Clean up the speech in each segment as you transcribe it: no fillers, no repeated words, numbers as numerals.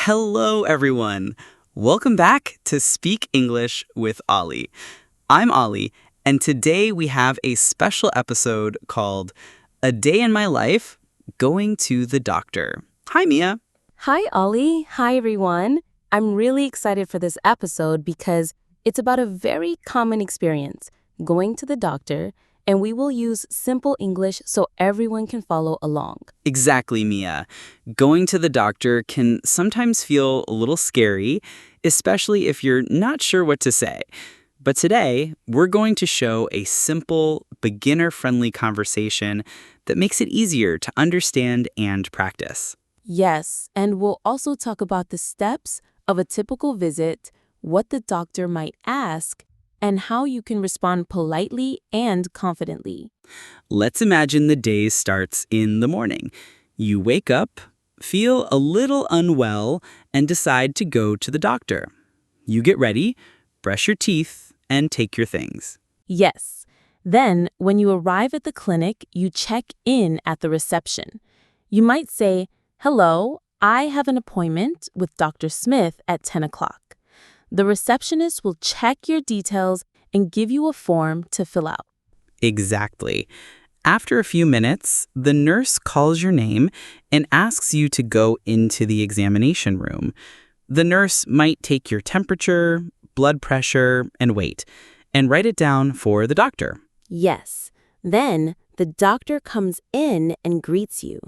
Hello, everyone. Welcome back to Speak English with Olly. I'm Olly, and today we have a special episode called A Day in My Life Going to the Doctor. Hi, Mia. Hi, Olly. Hi, everyone. I'm really excited for this episode because it's about a very common experience, going to the doctor, and we will use simple English so everyone can follow along. Exactly, Mia. Going to the doctor can sometimes feel a little scary, especially if you're not sure what to say. But today, we're going to show a simple, beginner-friendly conversation that makes it easier to understand and practice. Yes, and we'll also talk about the steps of a typical visit, what the doctor might ask, and how you can respond politely and confidently. Let's imagine the day starts in the morning. You wake up, feel a little unwell, and decide to go to the doctor. You get ready, brush your teeth, and take your things. Yes. Then, when you arrive at the clinic, you check in at the reception. You might say, "Hello, I have an appointment with Dr. Smith at 10 o'clock." The receptionist will check your details and give you a form to fill out. Exactly. After a few minutes, the nurse calls your name and asks you to go into the examination room. The nurse might take your temperature, blood pressure, and weight, and write it down for the doctor. Yes. Then, the doctor comes in and greets you.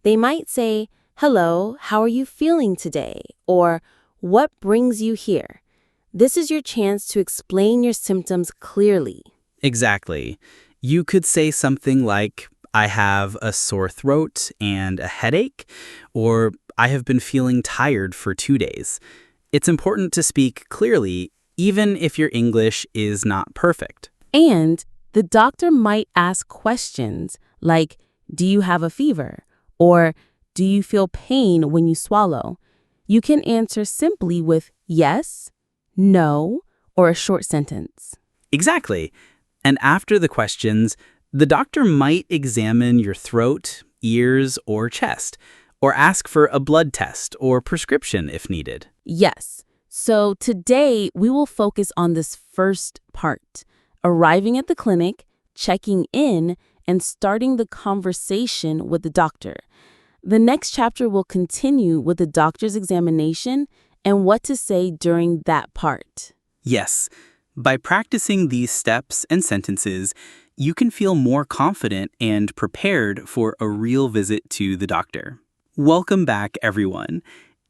They might say, "Hello, how are you feeling today?" Or, "What brings you here?" This is your chance to explain your symptoms clearly. Exactly. You could say something like, "I have a sore throat and a headache," or "I have been feeling tired for 2 days." It's important to speak clearly, even if your English is not perfect. And the doctor might ask questions like, "Do you have a fever?" Or, "Do you feel pain when you swallow?" You can answer simply with yes, no, or a short sentence. Exactly. And after the questions, the doctor might examine your throat, ears, or chest, or ask for a blood test or prescription if needed. Yes. So today we will focus on this first part, arriving at the clinic, checking in, and starting the conversation with the doctor. The next chapter will continue with the doctor's examination and what to say during that part. Yes, by practicing these steps and sentences, you can feel more confident and prepared for a real visit to the doctor. Welcome back, everyone.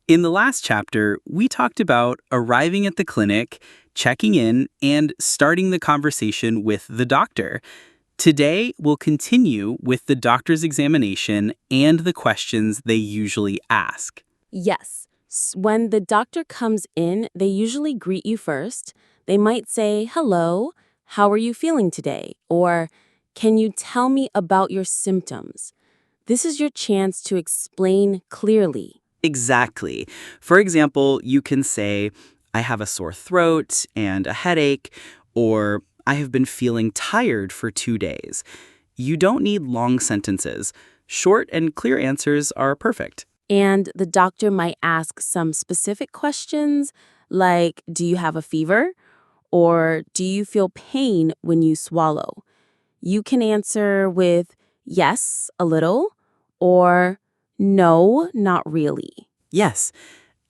In the last chapter, we talked about arriving at the clinic, checking in, and starting the conversation with the doctor. Today, we'll continue with the doctor's examination and the questions they usually ask. Yes. When the doctor comes in, they usually greet you first. They might say, "Hello, how are you feeling today?" Or, "Can you tell me about your symptoms?" This is your chance to explain clearly. Exactly. For example, you can say, "I have a sore throat and a headache," or "I have been feeling tired for 2 days." You don't need long sentences. Short and clear answers are perfect. And the doctor might ask some specific questions like, "Do you have a fever?" Or, "Do you feel pain when you swallow?" You can answer with yes, a little, or no, not really. Yes.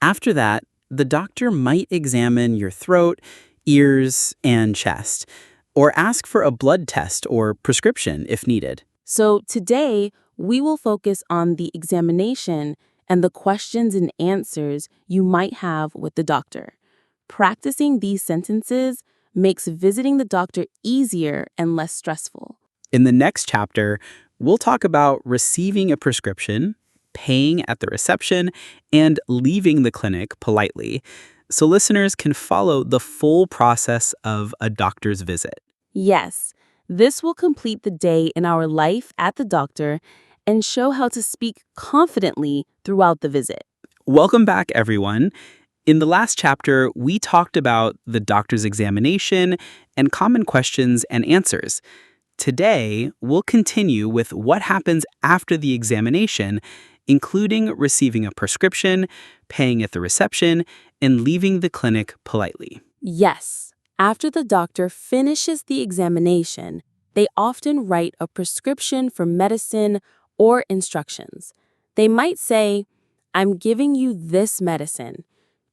After that, the doctor might examine your throat, ears, and chest, or ask for a blood test or prescription if needed. So today, we will focus on the examination and the questions and answers you might have with the doctor. Practicing these sentences makes visiting the doctor easier and less stressful. In the next chapter, we'll talk about receiving a prescription, paying at the reception, and leaving the clinic politely, so listeners can follow the full process of a doctor's visit. Yes, this will complete the day in our life at the doctor and show how to speak confidently throughout the visit. Welcome back, everyone. In the last chapter, we talked about the doctor's examination and common questions and answers. Today, we'll continue with what happens after the examination including receiving a prescription, paying at the reception, and leaving the clinic politely. Yes. After the doctor finishes the examination, they often write a prescription for medicine or instructions. They might say, "I'm giving you this medicine.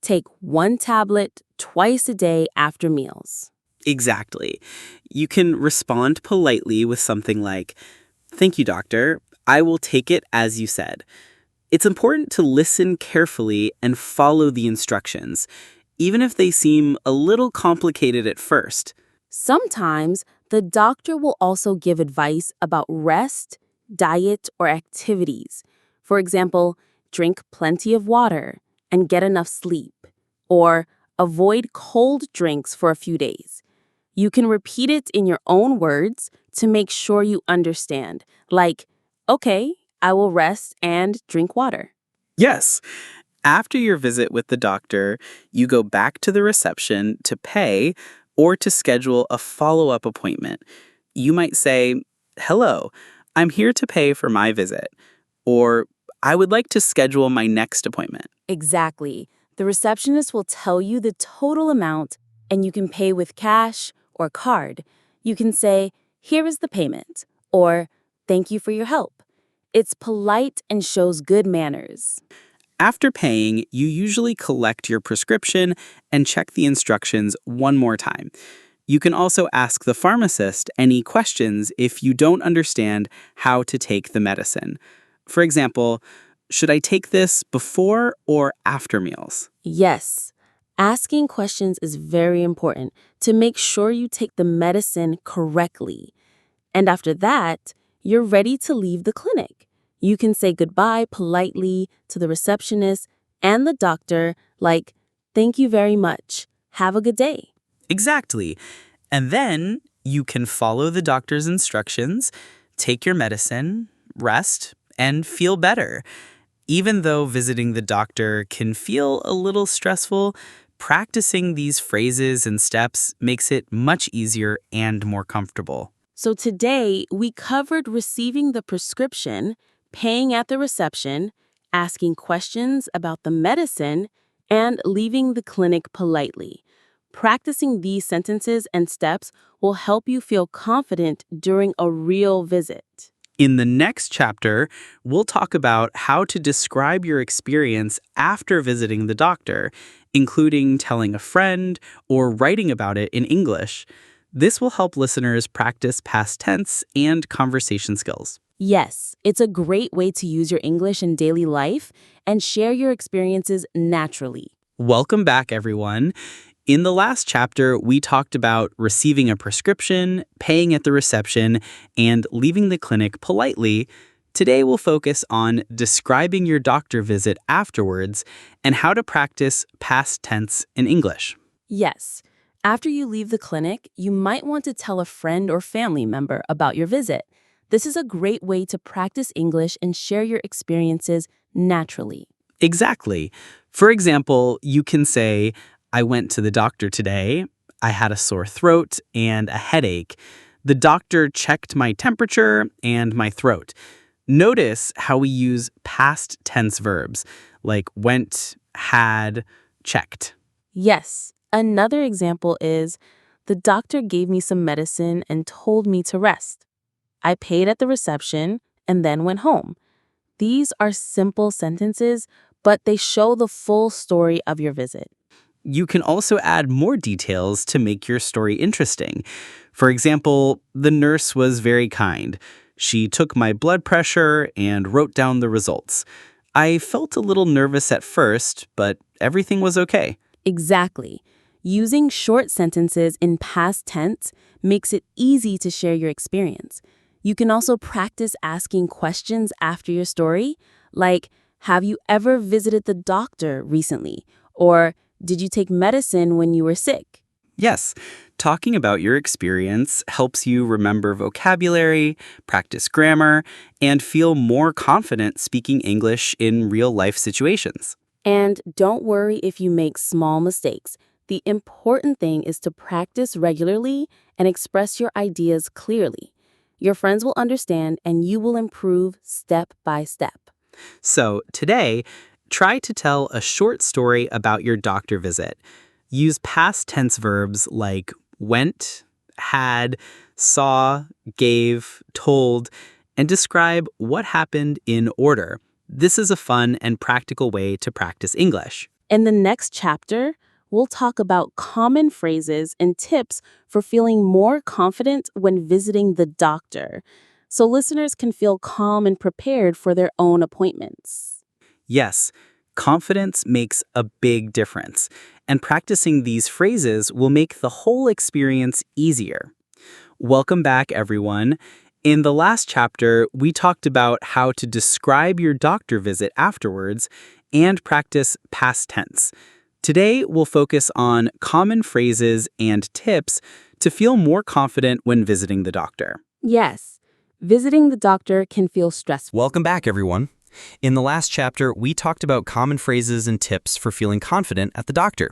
Take 1 tablet twice a day after meals." Exactly. You can respond politely with something like, "Thank you, doctor. I will take it as you said." It's important to listen carefully and follow the instructions, even if they seem a little complicated at first. Sometimes the doctor will also give advice about rest, diet, or activities. For example, drink plenty of water and get enough sleep, or avoid cold drinks for a few days. You can repeat it in your own words to make sure you understand, like, "Okay, I will rest and drink water." Yes. After your visit with the doctor, you go back to the reception to pay or to schedule a follow-up appointment. You might say, "Hello, I'm here to pay for my visit," or "I would like to schedule my next appointment." Exactly. The receptionist will tell you the total amount, and you can pay with cash or card. You can say, "Here is the payment," or "Thank you for your help." It's polite and shows good manners. After paying, you usually collect your prescription and check the instructions one more time. You can also ask the pharmacist any questions if you don't understand how to take the medicine. For example, should I take this before or after meals? Yes, asking questions is very important to make sure you take the medicine correctly. And after that, you're ready to leave the clinic. You can say goodbye politely to the receptionist and the doctor, like, "Thank you very much. Have a good day." Exactly. And then you can follow the doctor's instructions, take your medicine, rest, and feel better. Even though visiting the doctor can feel a little stressful, practicing these phrases and steps makes it much easier and more comfortable. So today, we covered receiving the prescription, paying at the reception, asking questions about the medicine, and leaving the clinic politely. Practicing these sentences and steps will help you feel confident during a real visit. In the next chapter, we'll talk about how to describe your experience after visiting the doctor, including telling a friend or writing about it in English. This will help listeners practice past tense and conversation skills. Yes, it's a great way to use your English in daily life and share your experiences naturally. Welcome back, everyone. In the last chapter, we talked about receiving a prescription, paying at the reception, and leaving the clinic politely. Today, we'll focus on describing your doctor visit afterwards and how to practice past tense in English. Yes. After you leave the clinic, you might want to tell a friend or family member about your visit. This is a great way to practice English and share your experiences naturally. Exactly. For example, you can say, "I went to the doctor today. I had a sore throat and a headache. The doctor checked my temperature and my throat." Notice how we use past tense verbs like went, had, checked. Yes. Another example is, "The doctor gave me some medicine and told me to rest. I paid at the reception and then went home." These are simple sentences, but they show the full story of your visit. You can also add more details to make your story interesting. For example, the nurse was very kind. She took my blood pressure and wrote down the results. I felt a little nervous at first, but everything was okay. Exactly. Using short sentences in past tense makes it easy to share your experience. You can also practice asking questions after your story, like, "Have you ever visited the doctor recently?" Or, "Did you take medicine when you were sick?" Yes, talking about your experience helps you remember vocabulary, practice grammar, and feel more confident speaking English in real-life situations. And don't worry if you make small mistakes. The important thing is to practice regularly and express your ideas clearly. Your friends will understand and you will improve step by step. So today, try to tell a short story about your doctor visit. Use past tense verbs like went, had, saw, gave, told, and describe what happened in order. This is a fun and practical way to practice English. In the next chapter, we'll talk about common phrases and tips for feeling more confident when visiting the doctor, so listeners can feel calm and prepared for their own appointments. Yes, confidence makes a big difference, and practicing these phrases will make the whole experience easier. Welcome back, everyone. In the last chapter, we talked about how to describe your doctor visit afterwards and practice past tense. Today, we'll focus on common phrases and tips to feel more confident when visiting the doctor. Yes, visiting the doctor can feel stressful. Welcome back, everyone. In the last chapter, we talked about common phrases and tips for feeling confident at the doctor.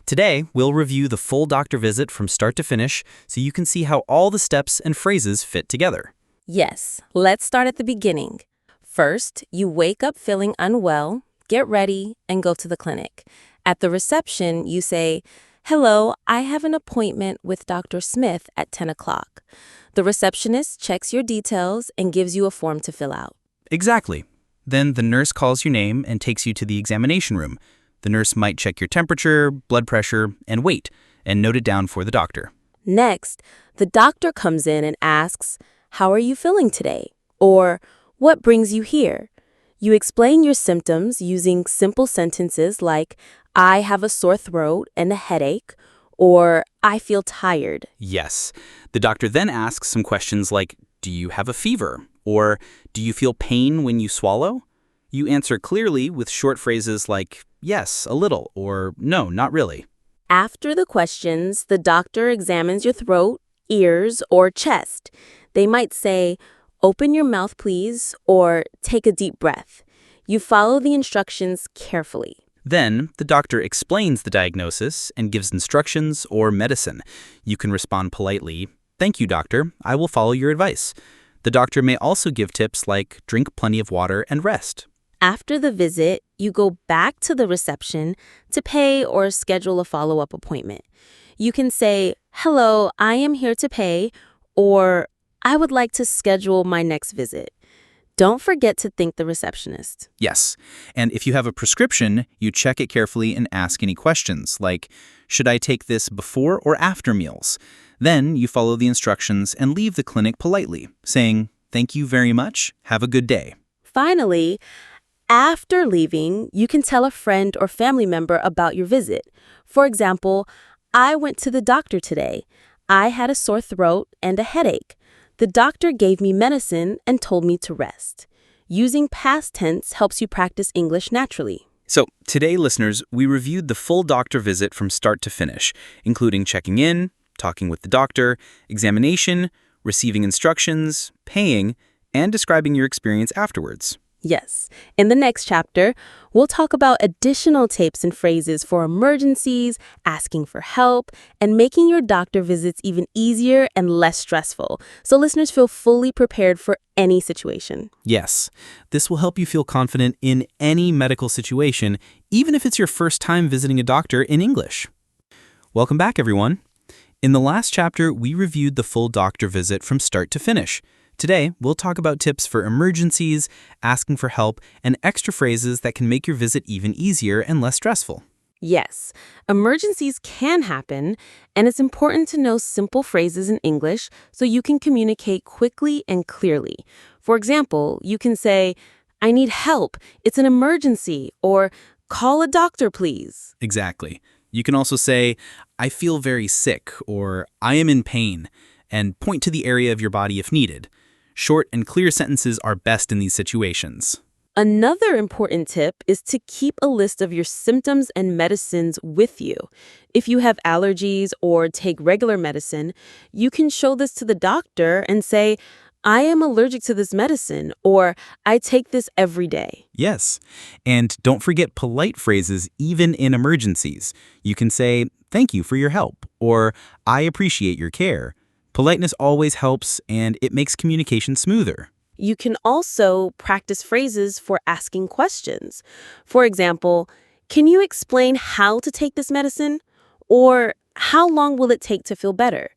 Today, we'll review the full doctor visit from start to finish so you can see how all the steps and phrases fit together. Yes, let's start at the beginning. First, you wake up feeling unwell, get ready, and go to the clinic. At the reception, you say, "Hello, I have an appointment with Dr. Smith at 10 o'clock. The receptionist checks your details and gives you a form to fill out. Exactly. Then the nurse calls your name and takes you to the examination room. The nurse might check your temperature, blood pressure, and weight, and note it down for the doctor. Next, the doctor comes in and asks, "How are you feeling today?" Or, "What brings you here?" You explain your symptoms using simple sentences like, "I have a sore throat and a headache," or "I feel tired." Yes. The doctor then asks some questions like, do you have a fever? Or do you feel pain when you swallow? You answer clearly with short phrases like, yes, a little, or no, not really. After the questions, the doctor examines your throat, ears, or chest. They might say, "Open your mouth, please," or "Take a deep breath." You follow the instructions carefully. Then, the doctor explains the diagnosis and gives instructions or medicine. You can respond politely, "Thank you, doctor. I will follow your advice." The doctor may also give tips like drink plenty of water and rest. After the visit, you go back to the reception to pay or schedule a follow-up appointment. You can say, "Hello, I am here to pay," or "I would like to schedule my next visit." Don't forget to thank the receptionist. Yes, and if you have a prescription, you check it carefully and ask any questions like, should I take this before or after meals? Then you follow the instructions and leave the clinic politely, saying, "Thank you very much. Have a good day." Finally, after leaving, you can tell a friend or family member about your visit. For example, "I went to the doctor today. I had a sore throat and a headache. The doctor gave me medicine and told me to rest." Using past tense helps you practice English naturally. So today, listeners, we reviewed the full doctor visit from start to finish, including checking in, talking with the doctor, examination, receiving instructions, paying, and describing your experience afterwards. Yes. In the next chapter, we'll talk about additional tips and phrases for emergencies, asking for help, and making your doctor visits even easier and less stressful, so listeners feel fully prepared for any situation. Yes, this will help you feel confident in any medical situation, even if it's your first time visiting a doctor in English. Welcome back, everyone. In the last chapter, we reviewed the full doctor visit from start to finish. Today, we'll talk about tips for emergencies, asking for help, and extra phrases that can make your visit even easier and less stressful. Yes, emergencies can happen, and it's important to know simple phrases in English so you can communicate quickly and clearly. For example, you can say, "I need help, it's an emergency," or "Call a doctor, please." Exactly. You can also say, I feel very sick, or I am in pain, and point to the area of your body if needed. Short and clear sentences are best in these situations. Another important tip is to keep a list of your symptoms and medicines with you. If you have allergies or take regular medicine, you can show this to the doctor and say, "I am allergic to this medicine," or "I take this every day." Yes, and don't forget polite phrases even in emergencies. You can say, thank you for your help, or I appreciate your care. Politeness always helps, and it makes communication smoother. You can also practice phrases for asking questions. For example, can you explain how to take this medicine? Or how long will it take to feel better?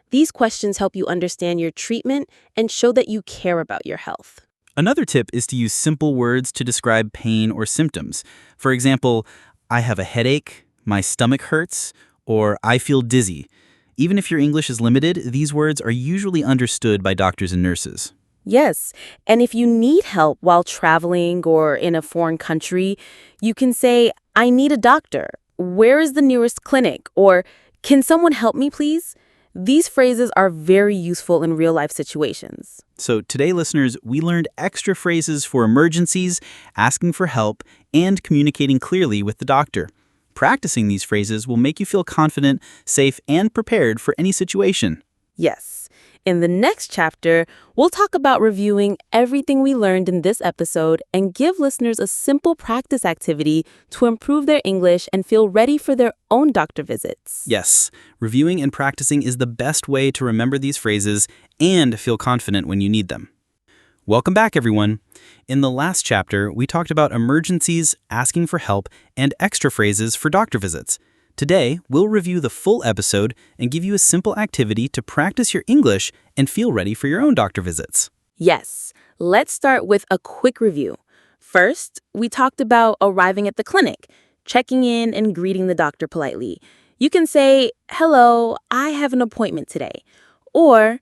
These questions help you understand your treatment and show that you care about your health. Another tip is to use simple words to describe pain or symptoms. For example, I have a headache, my stomach hurts, or I feel dizzy. Even if your English is limited, these words are usually understood by doctors and nurses. Yes, and if you need help while traveling or in a foreign country, you can say, I need a doctor. Where is the nearest clinic? Or, can someone help me, please? These phrases are very useful in real-life situations. So today, listeners, we learned extra phrases for emergencies, asking for help, and communicating clearly with the doctor. Practicing these phrases will make you feel confident, safe, and prepared for any situation. Yes. In the next chapter, we'll talk about reviewing everything we learned in this episode and give listeners a simple practice activity to improve their English and feel ready for their own doctor visits. Yes, reviewing and practicing is the best way to remember these phrases and feel confident when you need them. Welcome back, everyone. In the last chapter, we talked about emergencies, asking for help, and extra phrases for doctor visits. Today, we'll review the full episode and give you a simple activity to practice your English and feel ready for your own doctor visits. Yes, let's start with a quick review. First, we talked about arriving at the clinic, checking in and greeting the doctor politely. You can say, hello, I have an appointment today, or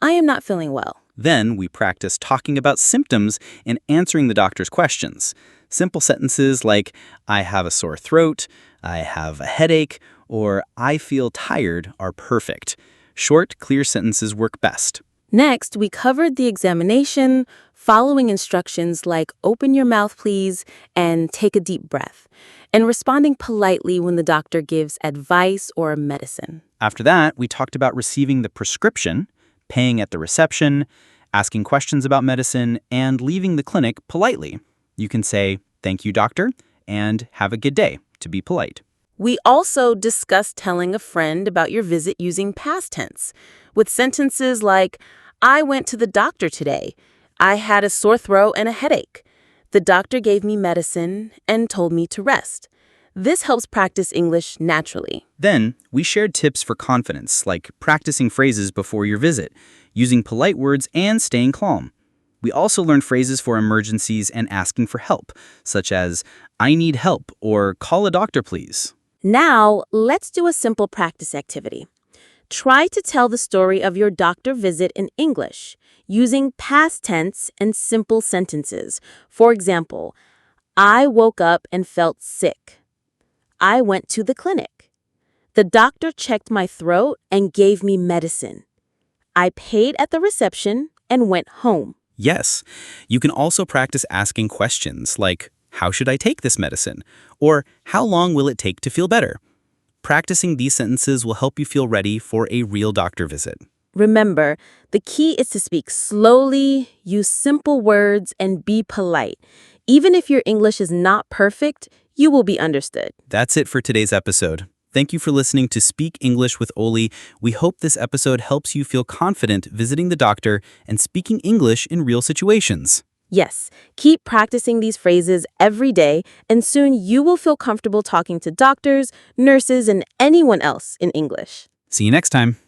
I am not feeling well. Then we practice talking about symptoms and answering the doctor's questions. Simple sentences like, I have a sore throat, I have a headache, or I feel tired are perfect. Short, clear sentences work best. Next, we covered the examination, following instructions like open your mouth, please, and take a deep breath, and responding politely when the doctor gives advice or medicine. After that, we talked about receiving the prescription, paying at the reception, asking questions about medicine, and leaving the clinic politely. You can say, thank you, doctor, and have a good day, to be polite. We also discussed telling a friend about your visit using past tense, with sentences like, I went to the doctor today. I had a sore throat and a headache. The doctor gave me medicine and told me to rest. This helps practice English naturally. Then, we shared tips for confidence, like practicing phrases before your visit, using polite words, and staying calm. We also learned phrases for emergencies and asking for help, such as, I need help, or call a doctor, please. Now, let's do a simple practice activity. Try to tell the story of your doctor visit in English, using past tense and simple sentences. For example, I woke up and felt sick. I went to the clinic. The doctor checked my throat and gave me medicine. I paid at the reception and went home. Yes, you can also practice asking questions like, how should I take this medicine? Or how long will it take to feel better? Practicing these sentences will help you feel ready for a real doctor visit. Remember, the key is to speak slowly, use simple words, and be polite. Even if your English is not perfect, you will be understood. That's it for today's episode. Thank you for listening to Speak English with Olly. We hope this episode helps you feel confident visiting the doctor and speaking English in real situations. Yes, keep practicing these phrases every day, and soon you will feel comfortable talking to doctors, nurses, and anyone else in English. See you next time.